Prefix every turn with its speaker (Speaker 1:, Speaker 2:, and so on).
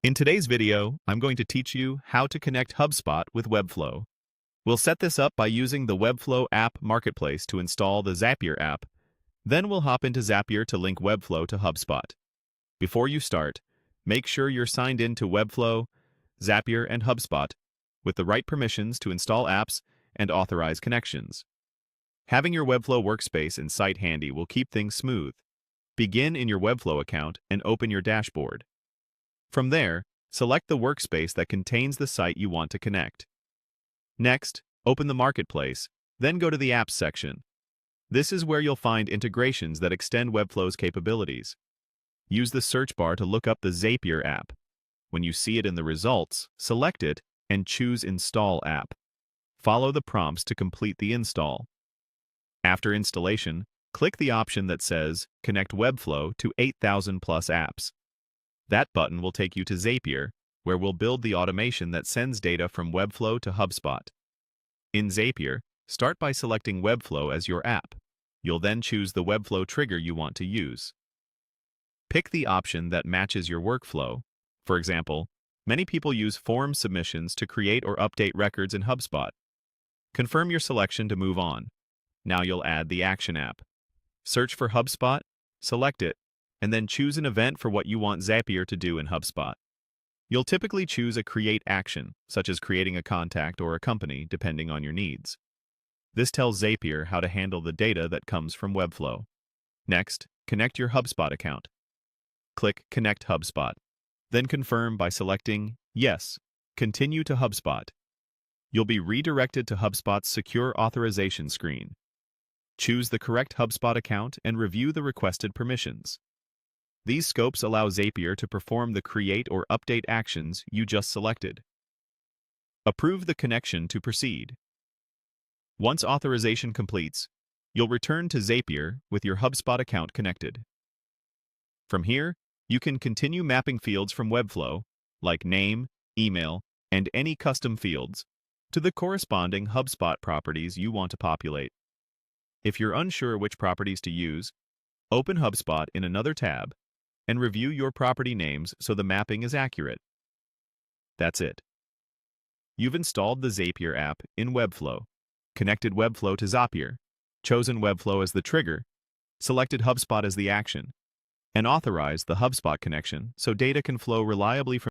Speaker 1: In today's video, I'm going to teach you how to connect HubSpot with Webflow. We'll set this up by using the Webflow app marketplace to install the Zapier app. Then we'll hop into Zapier to link Webflow to HubSpot. Before you start, make sure you're signed in to Webflow, Zapier, and HubSpot with the right permissions to install apps and authorize connections. Having your Webflow workspace and site handy will keep things smooth. Begin in your Webflow account and open your dashboard. From there, select the workspace that contains the site you want to connect. Next, open the Marketplace, then go to the Apps section. This is where you'll find integrations that extend Webflow's capabilities. Use the search bar to look up the Zapier app. When you see it in the results, select it and choose Install App. Follow the prompts to complete the install. After installation, click the option that says Connect Webflow to 8,000 plus apps. That button will take you to Zapier, where we'll build the automation that sends data from Webflow to HubSpot. In Zapier, start by selecting Webflow as your app. You'll then choose the Webflow trigger you want to use. Pick the option that matches your workflow. For example, many people use form submissions to create or update records in HubSpot. Confirm your selection to move on. Now you'll add the Action app. Search for HubSpot, select it, and then choose an event for what you want Zapier to do in HubSpot. You'll typically choose a create action, such as creating a contact or a company, depending on your needs. This tells Zapier how to handle the data that comes from Webflow. Next, connect your HubSpot account. Click Connect HubSpot. Then confirm by selecting Yes, Continue to HubSpot. You'll be redirected to HubSpot's secure authorization screen. Choose the correct HubSpot account and review the requested permissions. These scopes allow Zapier to perform the create or update actions you just selected. Approve the connection to proceed. Once authorization completes, you'll return to Zapier with your HubSpot account connected. From here, you can continue mapping fields from Webflow, like name, email, and any custom fields, to the corresponding HubSpot properties you want to populate. If you're unsure which properties to use, open HubSpot in another tab and review your property names so the mapping is accurate. That's it. You've installed the Zapier app in Webflow, connected Webflow to Zapier, chosen Webflow as the trigger, selected HubSpot as the action, and authorized the HubSpot connection so data can flow reliably from